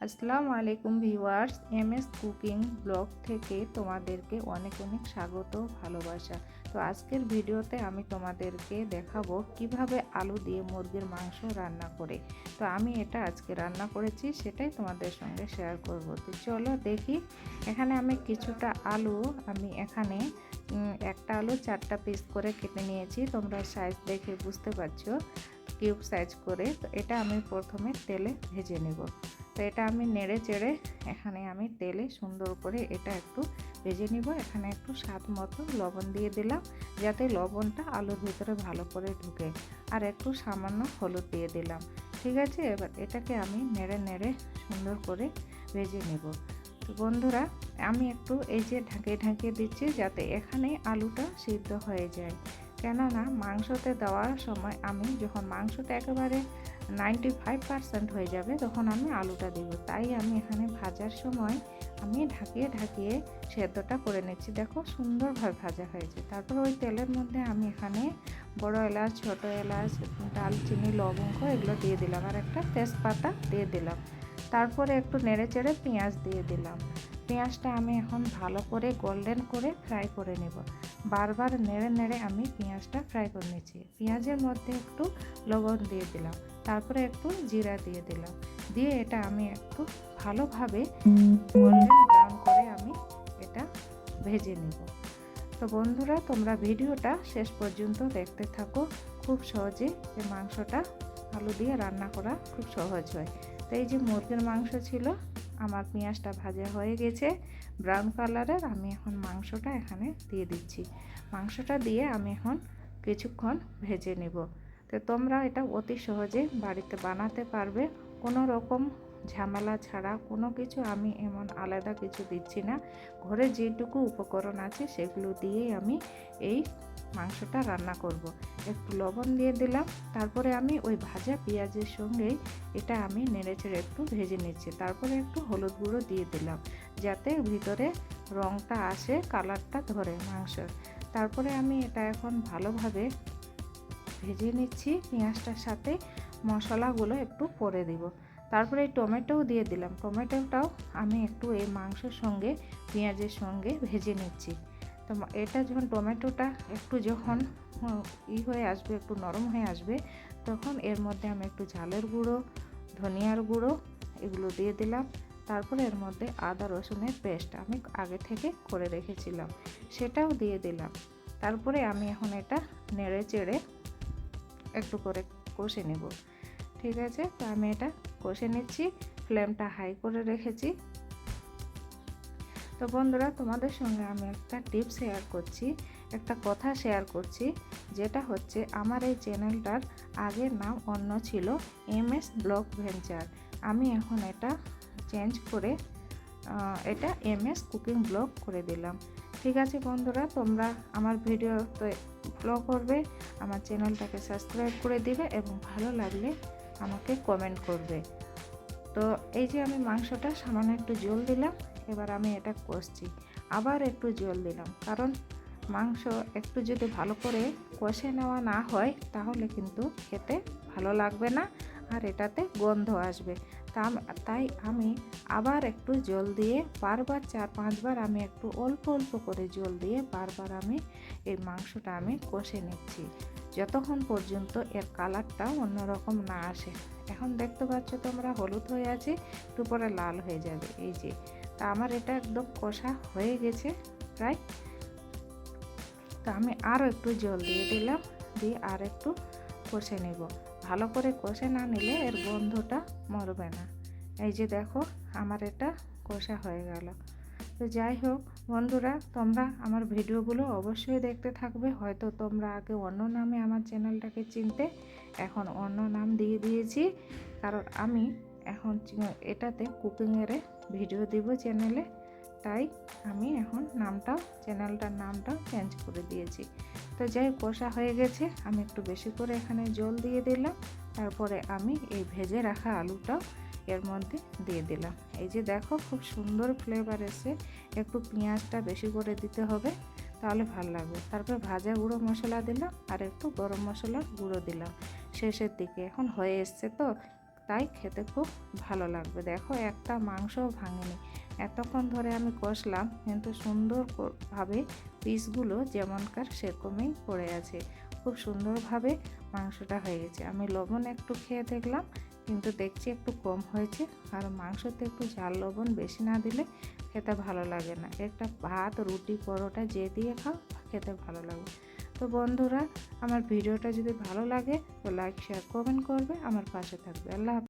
আসসালামু আলাইকুম viewers, MS cooking blog থেকে তোমাদেরকে অনেক অনেক স্বাগত, ভালোবাসা। তো আজকের ভিডিওতে আমি তোমাদেরকে দেখাবো কিভাবে আলু দিয়ে মুরগির মাংস রান্না করে। তো আমি এটা আজকে রান্না করেছি, সেটাই তোমাদের সঙ্গে শেয়ার করব। তো চলো দেখি। এখানে আমি কিছুটা আলু, আমি এখানে একটা আলু 4টা পিস করে কেটে নিয়েছি। তোমরা সাইজ দেখে বুঝতে পারছো, কিউব সাইজ করে। তো এটা আমি প্রথমে তেলে ভেজে নেব। তো এটা আমি নেড়ে চেড়ে এখানে আমি তেলে সুন্দর করে এটা একটু ভেজে নিব। এখানে একটু স্বাদ মতো লবণ দিয়ে দিলাম, যাতে লবণটা আলুর ভিতরে ভালো করে ঢুকে। আর একটু সামান্য হলুদ দিয়ে দিলাম। ঠিক আছে, এবার এটাকে আমি নেড়ে নেড়ে সুন্দর করে ভেজে নেব। তো বন্ধুরা, আমি একটু এই যে ঢাকিয়ে দিচ্ছি, যাতে এখানে আলুটা সিদ্ধ হয়ে যায়। কেননা মাংসতে দেওয়ার সময় আমি যখন মাংসটা একেবারে 95% হয়ে যাবে, তখন আমি আলুটা দেব। তাই আমি এখানে ভাজার সময় আমি ঢাকিয়ে সেদ্ধটা করে নিচ্ছি। দেখো সুন্দরভাবে ভাজা হয়েছে। তারপর ওই তেলের মধ্যে আমি এখানে বড় এলাচ, ছোট এলাচ, দালচিনি, লবঙ্গ এগুলো দিয়ে দিলাম, আর একটা তেজপাতা দিয়ে দিলাম। তারপরে একটু নেড়ে চেড়ে পেঁয়াজ দিয়ে দিলাম। পেঁয়াজটা আমি এখন ভালো করে গোল্ডেন করে ফ্রাই করে নেব। বারবার নেড়ে নেড়ে আমি পেঁয়াজটা ফ্রাই করে নিচ্ছি। পেঁয়াজের মধ্যে একটু লবণ দিয়ে দিলাম, তারপরে একটু জিরা দিয়ে দিলাম। দিয়ে এটা আমি একটু ভালোভাবে গোল্ডেন ব্রাউন করে আমি এটা ভেজে নেব। তো বন্ধুরা, তোমরা ভিডিওটা শেষ পর্যন্ত দেখতে থাকো। খুব সহজে এই মাংসটা আলু দিয়ে রান্না করা খুব সহজ হয়। তো এই যে মুরগির মাংস ছিল, আমার পেঁয়াজটা ভাজা হয়ে গেছে ব্রাউন কালারের। আমি এখন মাংসটা এখানে দিয়ে দিচ্ছি। মাংসটা দিয়ে আমি এখন কিছুক্ষণ ভেজে নেব। তো তোমরা এটা অতি সহজে বাড়িতে বানাতে পারবে, কোনো রকম ঝামেলা ছাড়া। কোনো কিছু আমি এমন আলাদা কিছু দিচ্ছি না। ঘরে যেটুকু উপকরণ আছে সেগুলো দিয়েই আমি এই মাংসটা রান্না করব। একটু লবণ দিয়ে দিলাম, তারপরে আমি ওই ভাজা পেঁয়াজের সঙ্গেই এটা আমি নেড়েচেড়ে একটু ভেজে নিচ্ছি। তারপরে একটু হলুদ গুঁড়ো দিয়ে দিলাম, যাতে ভিতরে রঙটা আসে, কালারটা ধরে মাংসের। তারপরে আমি এটা এখন ভালোভাবে ভেজে নিচ্ছি। পেঁয়াজটার সাথে মশলাগুলো একটু পরে দিব। তারপরে এই টমেটোও দিয়ে দিলাম। টমেটোটাও আমি একটু এই মাংসের সঙ্গে পেঁয়াজের সঙ্গে ভেজে নিচ্ছি। তো এটা যখন টমেটোটা একটু যখন হয়ে আসবে, একটু নরম হয়ে আসবে, তখন এর মধ্যে আমি একটু ঝালের গুঁড়ো, ধনিয়ার গুঁড়ো এগুলো দিয়ে দিলাম। তারপরে এর মধ্যে আদা রসুনের পেস্ট আমি আগে থেকে করে রেখেছিলাম, সেটাও দিয়ে দিলাম। তারপরে আমি এখন এটা নেড়ে চেড়ে একটু করে কষে নেব। ঠিক আছে, তো আমি এটা কষে নিচ্ছি। ফ্লেমটা হাই করে রেখেছি। তো বন্ধুরা, তোমাদের সঙ্গে আমি একটা টিপস শেয়ার করছি, একটা কথা শেয়ার করছি। যেটা হচ্ছে, আমার এই চ্যানেলটার আগের নাম অন্য ছিল, এমএস ব্লগ ভেঞ্চার। আমি এখন এটা চেঞ্জ করে এটা এমএস কুকিং ব্লগ করে দিলাম। ঠিক আছে বন্ধুরা, তোমরা আমার ভিডিওতে ফলো করবে, আমার চ্যানেলটাকে সাবস্ক্রাইব করে দিবে এবং ভালো লাগলে আমাকে কমেন্ট করবে। তো এই যে আমি মাংসটা সামান্য একটু জল দিলাম, এবার আমি এটা কষছি। আবার একটু জল দিলাম, কারণ মাংস একটু যদি ভালো করে কষে নেওয়া না হয়, তাহলে কিন্তু খেতে ভালো লাগবে না, আর এটাতে গন্ধ আসবে। তাই আমি আবার একটু জল দিয়ে বারবার 4-5 বার আমি একটু অল্প অল্প করে জল দিয়ে বারবার আমি এই মাংসটা আমি কষে নিচ্ছি, যতক্ষণ পর্যন্ত এর কালারটা অন্যরকম না আসে। এখন দেখতে পাচ্ছ তোমরা, হলুদ হয়ে আছে, একটু পরে লাল হয়ে যাবে। এই যে, তা আমার এটা একদম কষা হয়ে গেছে প্রায়। তো আমি আরও একটু জল দিয়ে দিলাম, দিয়ে আর একটু কষে নেব। ভালো করে কষে না নিলে এর গন্ধটা মরবে না। এই যে দেখো, আমার এটা কষা হয়ে গেল। তো যাই হোক বন্ধুরা, তোমরা আমার ভিডিওগুলো অবশ্যই দেখতে থাকবে। হয়তো তোমরা আগে অন্য নামে আমার চ্যানেলটাকে চিনতে, এখন অন্য নাম দিয়ে দিয়েছি, কারণ আমি এখন এটাতে কুকিংয়ের ভিডিও দিব চ্যানেলে। তাই আমি এখন চ্যানেলটার নামটাও চেঞ্জ করে দিয়েছি। তো যাই কষা হয়ে গেছে, আমি একটু বেশি করে এখানে জল দিয়ে দিলাম। তারপরে আমি এই ভেজে রাখা আলুটাও এর মধ্যে দিয়ে দিলাম। এই যে দেখো, খুব সুন্দর ফ্লেভার এসে। একটু পেঁয়াজটা বেশি করে দিতে হবে, তাহলে ভালো লাগবে। তারপর ভাজা গুঁড়ো মশলা দিলাম, আর একটু গরম মশলার গুঁড়ো দিলাম শেষের দিকে। এখন হয়ে এসছে, তো তাই খেতে খুব ভালো লাগবে। দেখো একটা মাংসও ভাঙেনি, এতক্ষণ ধরে আমি কষলাম কিন্তু সুন্দরভাবে পিসগুলো যেমনকার সেরকমই পড়ে আছে। খুব সুন্দরভাবে মাংসটা হয়ে গেছে। আমি লবণ একটু খেয়ে দেখলাম, কিন্তু দেখছি একটু কম হয়েছে, কারণ মাংসতে একটু ঝাল লবণ বেশি না দিলে খেতে ভালো লাগে না। একটা ভাত, রুটি, পরোটা যে দিয়ে খাও খেতে ভালো লাগবে। তো বন্ধুরা, আমার ভিডিওটা যদি ভালো লাগে তো লাইক, শেয়ার, কমেন্ট করবে, আমার পাশে থাকবে। আল্লাহ হাফেজ।